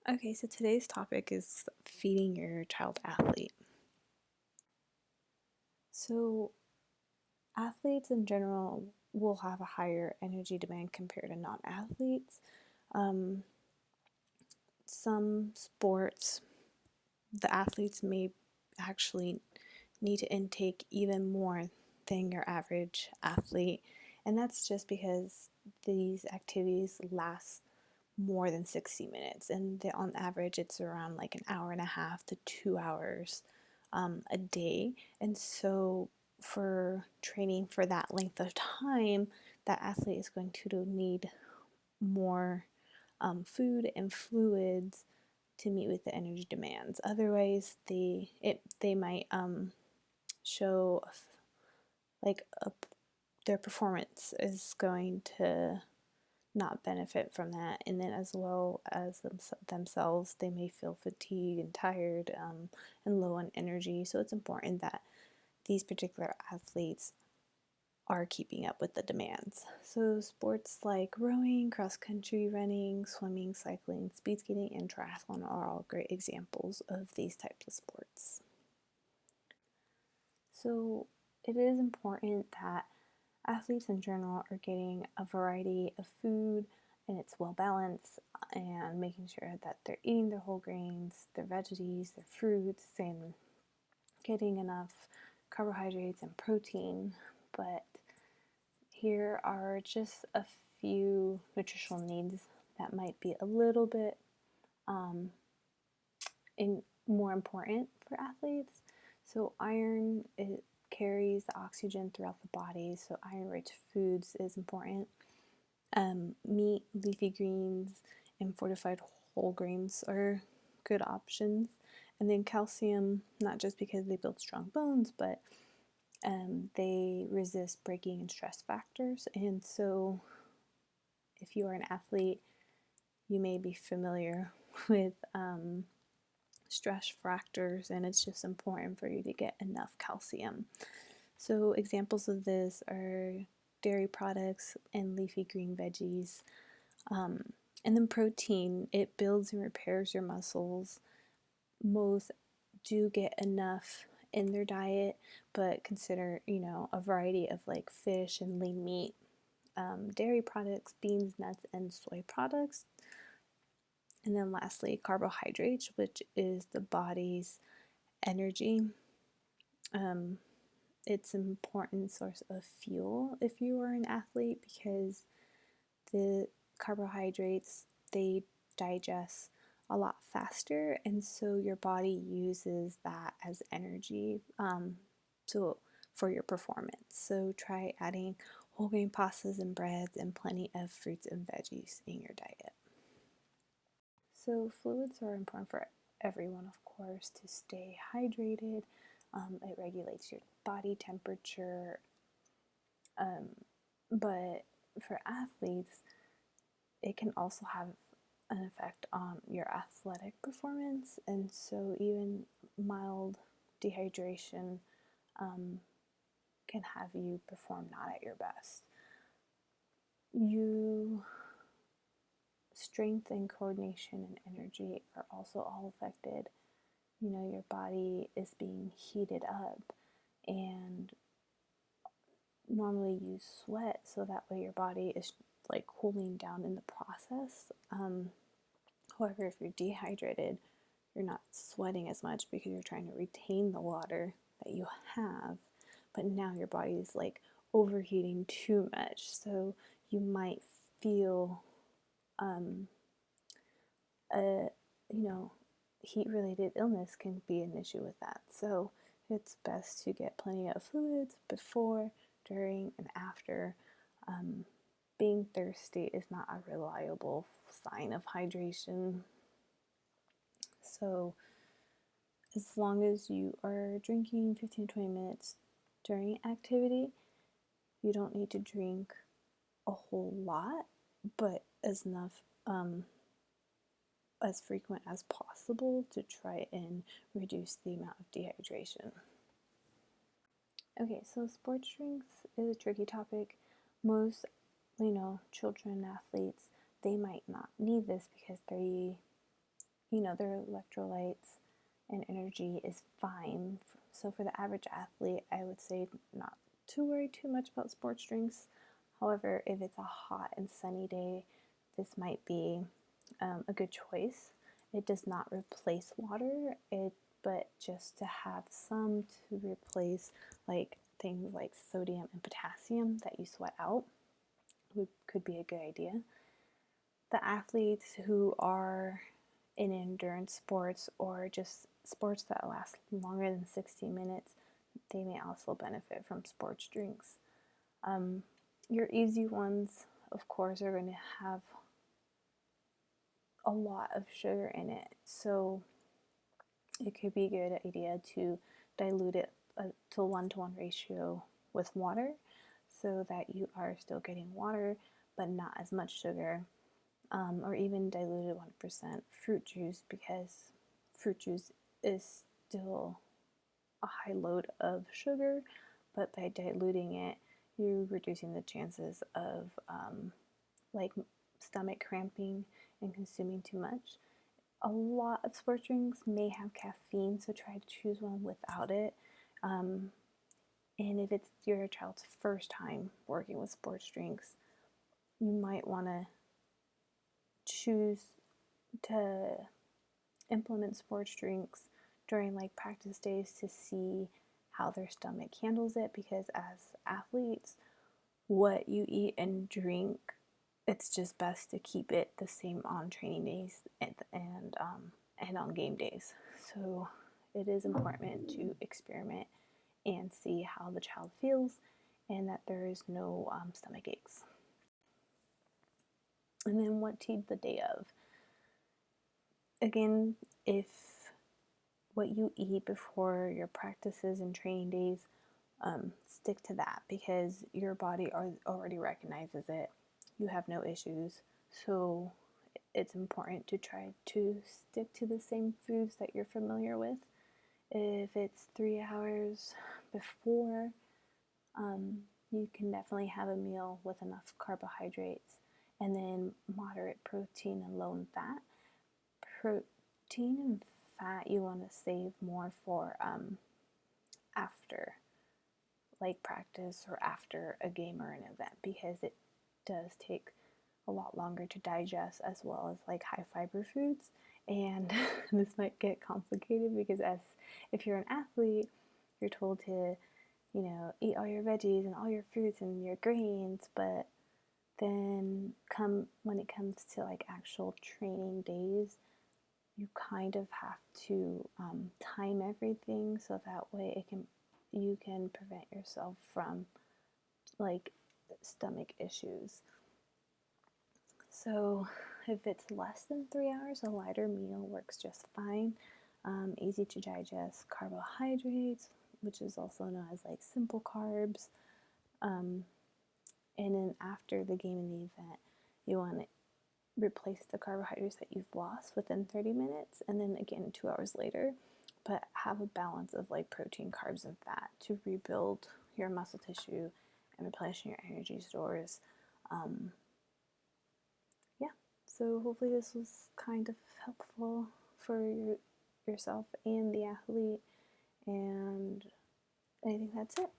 Okay, so today's topic is feeding your child athlete. So, athletes in general will have a higher energy demand compared to non athletes. Um, some sports, the athletes may actually need to intake even more than your average athlete, and that's just because these activities last more than 60 minutes, and on average it's around like an hour and a half to 2 hours a day. And so for training for that length of time, that athlete is going to need more food and fluids to meet with the energy demands. Otherwise they might show like a, their performance is going to not benefit from that. And then, as well as themselves, they may feel fatigued and tired and low on energy. So, it's important that these particular athletes are keeping up with the demands. So, sports like rowing, cross country running, swimming, cycling, speed skating, and triathlon are all great examples of these types of sports. So, it is important that athletes in general are getting a variety of food and it's well balanced, and making sure that they're eating their whole grains, their veggies, their fruits, and getting enough carbohydrates and protein. But here are just a few nutritional needs that might be a little bit um, more important for athletes. So iron, it carries the oxygen throughout the body, so iron-rich foods is important. Meat, leafy greens, and fortified whole grains are good options. And then calcium, not just because they build strong bones, but they resist breaking and stress factors. And so, if you are an athlete, you may be familiar with stress factors, and it's just important for you to get enough calcium. So, examples of this are dairy products and leafy green veggies. And then protein, it builds and repairs your muscles. Most do get enough in their diet, but consider, a variety of like fish and lean meat, dairy products, beans, nuts, and soy products. And then lastly, carbohydrates, which is the body's energy. Um, it's an important source of fuel if you are an athlete, because the carbohydrates, they digest a lot faster, and so your body uses that as energy so for your performance. So try adding whole grain pastas and breads and plenty of fruits and veggies in your diet. So fluids are important for everyone, of course, to stay hydrated. It regulates your body temperature, um, but for athletes, it can also have an effect on your athletic performance, and so even mild dehydration um, can have you perform not at your best. You strength and coordination and energy are also all affected. Your body is being heated up, and normally you sweat so that way your body is like cooling down in the process. However, if you're dehydrated, you're not sweating as much because you're trying to retain the water that you have, but now your body is like overheating too much. So you might feel a heat related illness can be an issue with that. So it's best to get plenty of fluids before, during, and after. Being thirsty is not a reliable sign of hydration. So as long as you are drinking 15 to 20 minutes during activity, you don't need to drink a whole lot, but as frequent as possible to try and reduce the amount of dehydration. Okay, so sports drinks is a tricky topic. Most, children athletes, they might not need this because their electrolytes and energy is fine. So for the average athlete, I would say not to worry too much about sports drinks. However, if it's a hot and sunny day, this might be a good choice. It does not replace water, but just to have some to replace like things like sodium and potassium that you sweat out could be a good idea. The athletes who are in endurance sports or just sports that last longer than 60 minutes, they may also benefit from sports drinks. Your easy ones, of course, are going to have a lot of sugar in it, so it could be a good idea to dilute it to 1-to-1 ratio with water so that you are still getting water but not as much sugar, or even diluted 1% fruit juice, because fruit juice is still a high load of sugar, but by diluting it, you're reducing the chances of like stomach cramping and consuming too much. A lot of sports drinks may have caffeine, so try to choose one without it. And if it's your child's first time working with sports drinks, you might want to choose to implement sports drinks during like practice days to see how their stomach handles it, because as athletes, what you eat and drink, it's just best to keep it the same on training days and on game days. So it is important to experiment and see how the child feels and that there is no stomach aches. And then what to eat the day of. Again, if what you eat before your practices and training days, stick to that, because your body already recognizes it. You have no issues. So it's important to try to stick to the same foods that you're familiar with. If it's 3 hours before, you can definitely have a meal with enough carbohydrates and then moderate protein and low in fat. Protein and fat you want to save more for after like practice or after a game or an event, because it does take a lot longer to digest, as well as like high fiber foods. And this might get complicated because if you're an athlete, you're told to eat all your veggies and all your fruits and your grains, but then when it comes to like actual training days, you kind of have to time everything so that way you can prevent yourself from like stomach issues. So if it's less than 3 hours, a lighter meal works just fine. Easy to digest carbohydrates, which is also known as like simple carbs. And then after the game and the event, you want to replace the carbohydrates that you've lost within 30 minutes, and then again 2 hours later, but have a balance of like protein, carbs, and fat to rebuild your muscle tissue and replenish your energy stores. So hopefully this was kind of helpful for yourself and the athlete, and I think that's it.